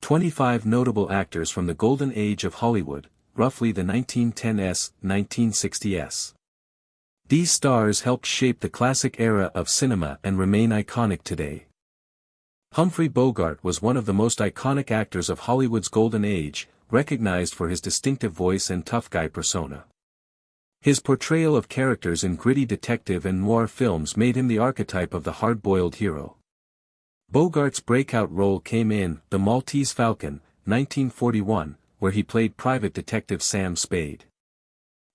25 notable actors from the Golden Age of Hollywood, roughly the 1910s, 1960s. These stars helped shape the classic era of cinema and remain iconic today. Humphrey Bogart was one of the most iconic actors of Hollywood's Golden Age, recognized for his distinctive voice and tough guy persona. His portrayal of characters in gritty detective and noir films made him the archetype of the hard-boiled hero. Bogart's breakout role came in The Maltese Falcon, 1941, where he played Private Detective Sam Spade.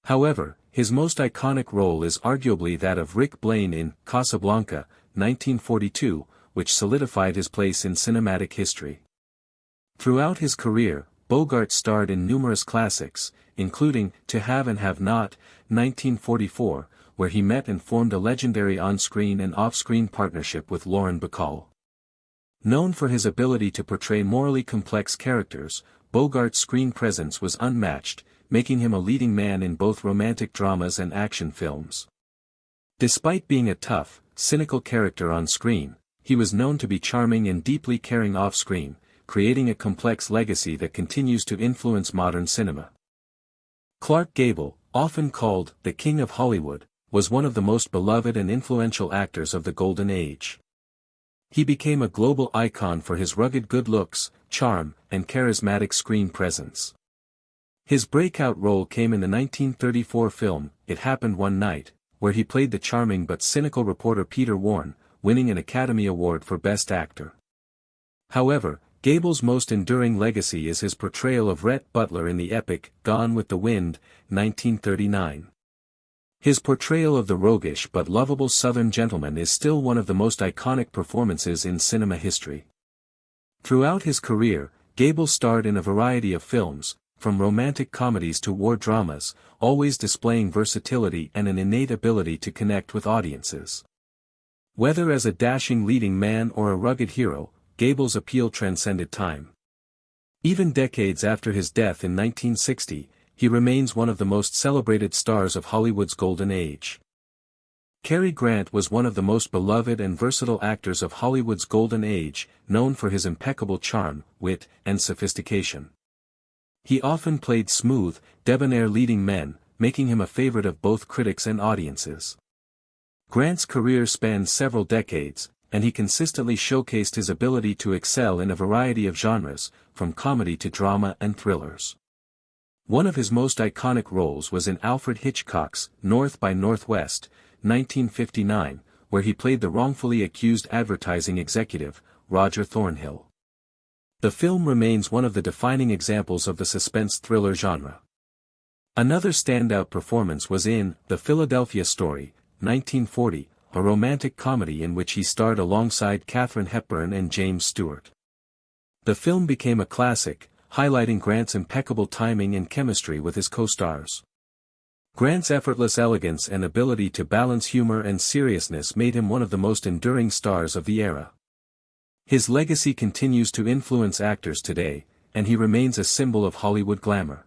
However, his most iconic role is arguably that of Rick Blaine in Casablanca, 1942, which solidified his place in cinematic history. Throughout his career, Bogart starred in numerous classics, including To Have and Have Not, 1944, where he met and formed a legendary on-screen and off-screen partnership with Lauren Bacall. Known for his ability to portray morally complex characters, Bogart's screen presence was unmatched, making him a leading man in both romantic dramas and action films. Despite being a tough, cynical character on screen, he was known to be charming and deeply caring off-screen, creating a complex legacy that continues to influence modern cinema. Clark Gable, often called the King of Hollywood, was one of the most beloved and influential actors of the Golden Age. He became a global icon for his rugged good looks, charm, and charismatic screen presence. His breakout role came in the 1934 film, It Happened One Night, where he played the charming but cynical reporter Peter Warne, winning an Academy Award for Best Actor. However, Gable's most enduring legacy is his portrayal of Rhett Butler in the epic Gone with the Wind, 1939. His portrayal of the roguish but lovable Southern gentleman is still one of the most iconic performances in cinema history. Throughout his career, Gable starred in a variety of films, from romantic comedies to war dramas, always displaying versatility and an innate ability to connect with audiences. Whether as a dashing leading man or a rugged hero, Gable's appeal transcended time. Even decades after his death in 1960, he remains one of the most celebrated stars of Hollywood's Golden Age. Carrie Grant was one of the most beloved and versatile actors of Hollywood's Golden Age, known for his impeccable charm, wit, and sophistication. He often played smooth, debonair leading men, making him a favorite of both critics and audiences. Grant's career spanned several decades, and he consistently showcased his ability to excel in a variety of genres, from comedy to drama and thrillers. One of his most iconic roles was in Alfred Hitchcock's North by Northwest, 1959, where he played the wrongfully accused advertising executive, Roger Thornhill. The film remains one of the defining examples of the suspense thriller genre. Another standout performance was in The Philadelphia Story, 1940, a romantic comedy in which he starred alongside Katharine Hepburn and James Stewart. The film became a classic, highlighting Grant's impeccable timing and chemistry with his co-stars. Grant's effortless elegance and ability to balance humor and seriousness made him one of the most enduring stars of the era. His legacy continues to influence actors today, and he remains a symbol of Hollywood glamour.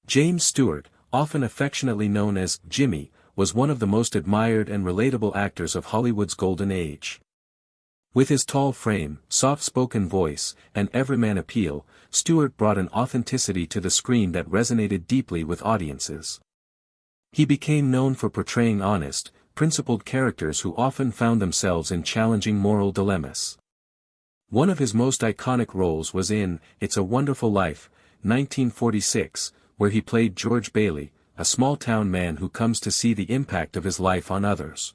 James Stewart, often affectionately known as Jimmy, was one of the most admired and relatable actors of Hollywood's Golden Age. With his tall frame, soft-spoken voice, and everyman appeal, Stewart brought an authenticity to the screen that resonated deeply with audiences. He became known for portraying honest, principled characters who often found themselves in challenging moral dilemmas. One of his most iconic roles was in It's a Wonderful Life, 1946, where he played George Bailey, a small-town man who comes to see the impact of his life on others.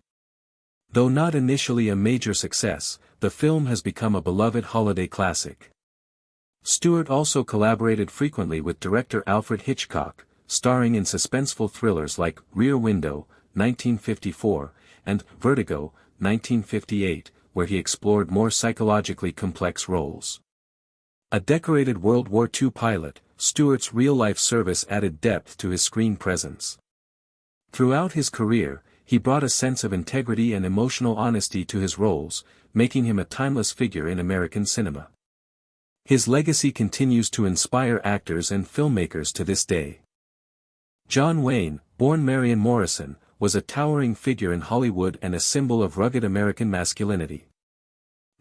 Though not initially a major success, the film has become a beloved holiday classic. Stewart also collaborated frequently with director Alfred Hitchcock, starring in suspenseful thrillers like Rear Window, 1954, and Vertigo, 1958, where he explored more psychologically complex roles. A decorated World War II pilot, Stewart's real-life service added depth to his screen presence. Throughout his career, he brought a sense of integrity and emotional honesty to his roles, making him a timeless figure in American cinema. His legacy continues to inspire actors and filmmakers to this day. John Wayne, born Marion Morrison, was a towering figure in Hollywood and a symbol of rugged American masculinity.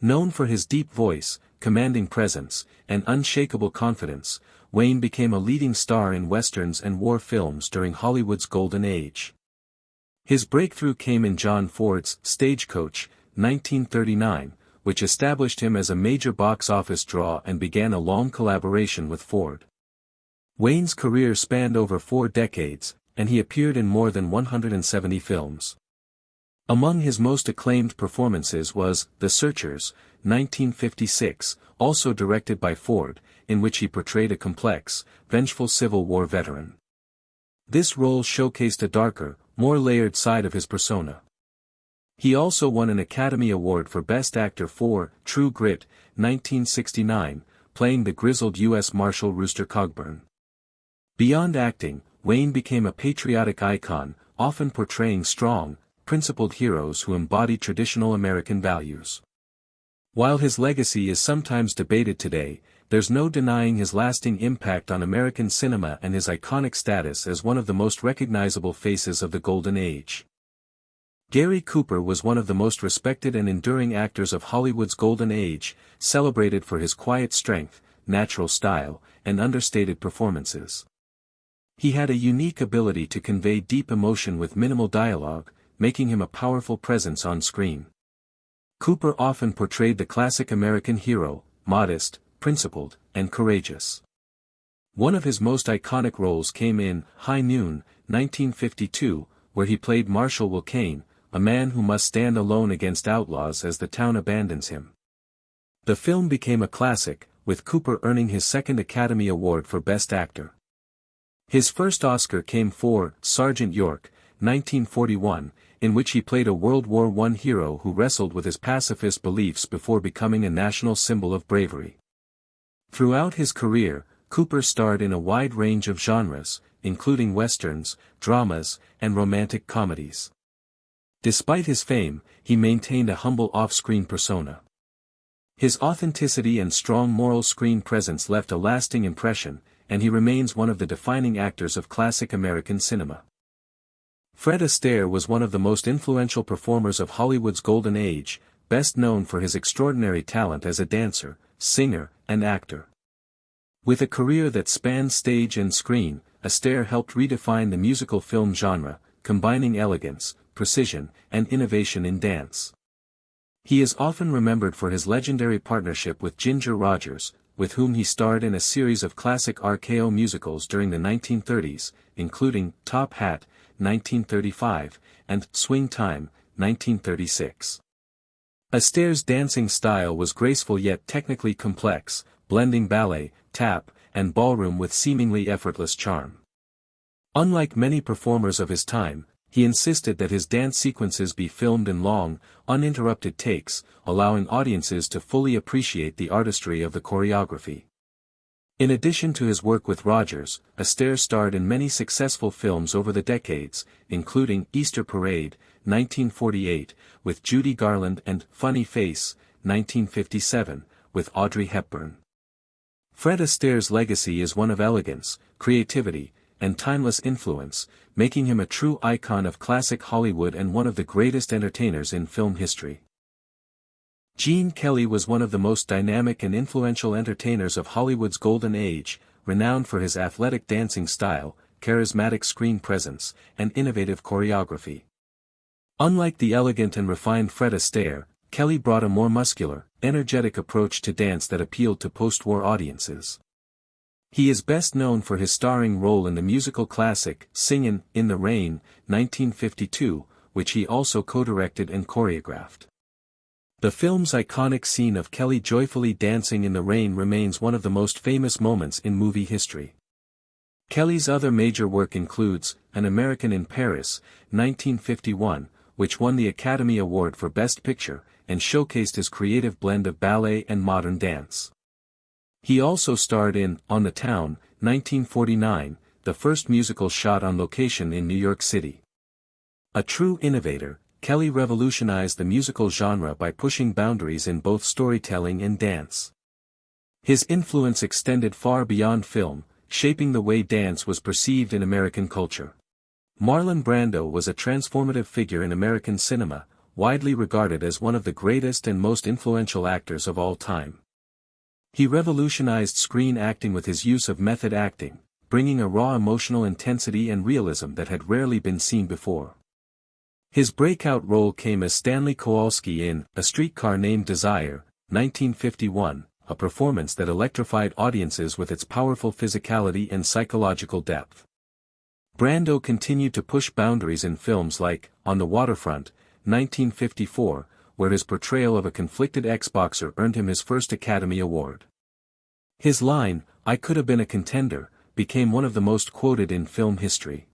Known for his deep voice, commanding presence, and unshakable confidence, Wayne became a leading star in westerns and war films during Hollywood's golden age. His breakthrough came in John Ford's Stagecoach, 1939, which established him as a major box office draw and began a long collaboration with Ford. Wayne's career spanned over 4 decades, and he appeared in more than 170 films. Among his most acclaimed performances was The Searchers, 1956, also directed by Ford, in which he portrayed a complex, vengeful Civil War veteran. This role showcased a darker, more layered side of his persona. He also won an Academy Award for Best Actor for True Grit, 1969, playing the grizzled U.S. Marshal Rooster Cogburn. Beyond acting, Wayne became a patriotic icon, often portraying strong, principled heroes who embody traditional American values. While his legacy is sometimes debated today, there's no denying his lasting impact on American cinema and his iconic status as one of the most recognizable faces of the Golden Age. Gary Cooper was one of the most respected and enduring actors of Hollywood's Golden Age, celebrated for his quiet strength, natural style, and understated performances. He had a unique ability to convey deep emotion with minimal dialogue, making him a powerful presence on screen. Cooper often portrayed the classic American hero, modest, principled, and courageous. One of his most iconic roles came in High Noon, 1952, where he played Marshal Will Kane, a man who must stand alone against outlaws as the town abandons him. The film became a classic, with Cooper earning his second Academy Award for Best Actor. His first Oscar came for Sergeant York, 1941, in which he played a World War I hero who wrestled with his pacifist beliefs before becoming a national symbol of bravery. Throughout his career, Cooper starred in a wide range of genres, including westerns, dramas, and romantic comedies. Despite his fame, he maintained a humble off-screen persona. His authenticity and strong moral screen presence left a lasting impression, and he remains one of the defining actors of classic American cinema. Fred Astaire was one of the most influential performers of Hollywood's Golden Age, best known for his extraordinary talent as a dancer, singer, and actor. With a career that spanned stage and screen, Astaire helped redefine the musical film genre, combining elegance, precision, and innovation in dance. He is often remembered for his legendary partnership with Ginger Rogers, with whom he starred in a series of classic RKO musicals during the 1930s, including Top Hat, 1935, and Swing Time, 1936. Astaire's dancing style was graceful yet technically complex, blending ballet, tap, and ballroom with seemingly effortless charm. Unlike many performers of his time, he insisted that his dance sequences be filmed in long, uninterrupted takes, allowing audiences to fully appreciate the artistry of the choreography. In addition to his work with Rogers, Astaire starred in many successful films over the decades, including Easter Parade, 1948, with Judy Garland and Funny Face, 1957, with Audrey Hepburn. Fred Astaire's legacy is one of elegance, creativity, and timeless influence, making him a true icon of classic Hollywood and one of the greatest entertainers in film history. Gene Kelly was one of the most dynamic and influential entertainers of Hollywood's Golden Age, renowned for his athletic dancing style, charismatic screen presence, and innovative choreography. Unlike the elegant and refined Fred Astaire, Kelly brought a more muscular, energetic approach to dance that appealed to post-war audiences. He is best known for his starring role in the musical classic Singin' in the Rain, 1952, which he also co-directed and choreographed. The film's iconic scene of Kelly joyfully dancing in the rain remains one of the most famous moments in movie history. Kelly's other major work includes An American in Paris, 1951, which won the Academy Award for Best Picture, and showcased his creative blend of ballet and modern dance. He also starred in On the Town, 1949, the first musical shot on location in New York City. A true innovator, Kelly revolutionized the musical genre by pushing boundaries in both storytelling and dance. His influence extended far beyond film, shaping the way dance was perceived in American culture. Marlon Brando was a transformative figure in American cinema, widely regarded as one of the greatest and most influential actors of all time. He revolutionized screen acting with his use of method acting, bringing a raw emotional intensity and realism that had rarely been seen before. His breakout role came as Stanley Kowalski in A Streetcar Named Desire, 1951, a performance that electrified audiences with its powerful physicality and psychological depth. Brando continued to push boundaries in films like On the Waterfront, 1954, where his portrayal of a conflicted ex-boxer earned him his first Academy Award. His line, "I could have been a contender," became one of the most quoted in film history.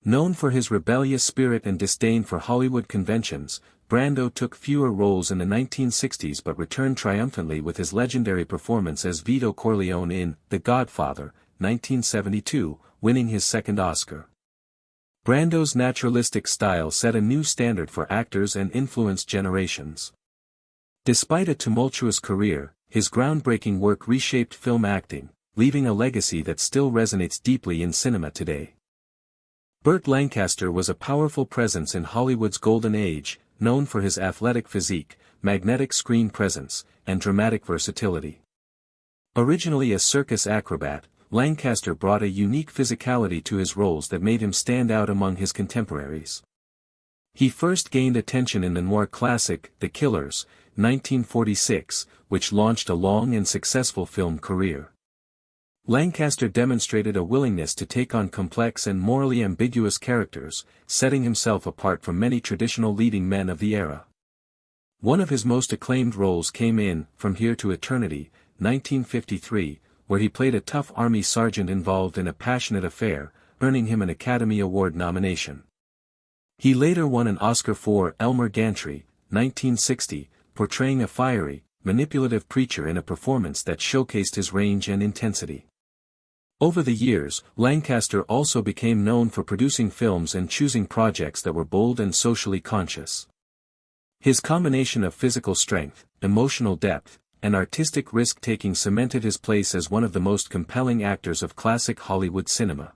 Known for his rebellious spirit and disdain for Hollywood conventions, Brando took fewer roles in the 1960s but returned triumphantly with his legendary performance as Vito Corleone in The Godfather, 1972, winning his second Oscar. Brando's naturalistic style set a new standard for actors and influenced generations. Despite a tumultuous career, his groundbreaking work reshaped film acting, leaving a legacy that still resonates deeply in cinema today. Burt Lancaster was a powerful presence in Hollywood's golden age, known for his athletic physique, magnetic screen presence, and dramatic versatility. Originally a circus acrobat, Lancaster brought a unique physicality to his roles that made him stand out among his contemporaries. He first gained attention in the noir classic The Killers, 1946, which launched a long and successful film career. Lancaster demonstrated a willingness to take on complex and morally ambiguous characters, setting himself apart from many traditional leading men of the era. One of his most acclaimed roles came in From Here to Eternity, 1953, where he played a tough army sergeant involved in a passionate affair, earning him an Academy Award nomination. He later won an Oscar for Elmer Gantry, 1960, portraying a fiery, manipulative preacher in a performance that showcased his range and intensity. Over the years, Lancaster also became known for producing films and choosing projects that were bold and socially conscious. His combination of physical strength, emotional depth, and artistic risk-taking cemented his place as one of the most compelling actors of classic Hollywood cinema.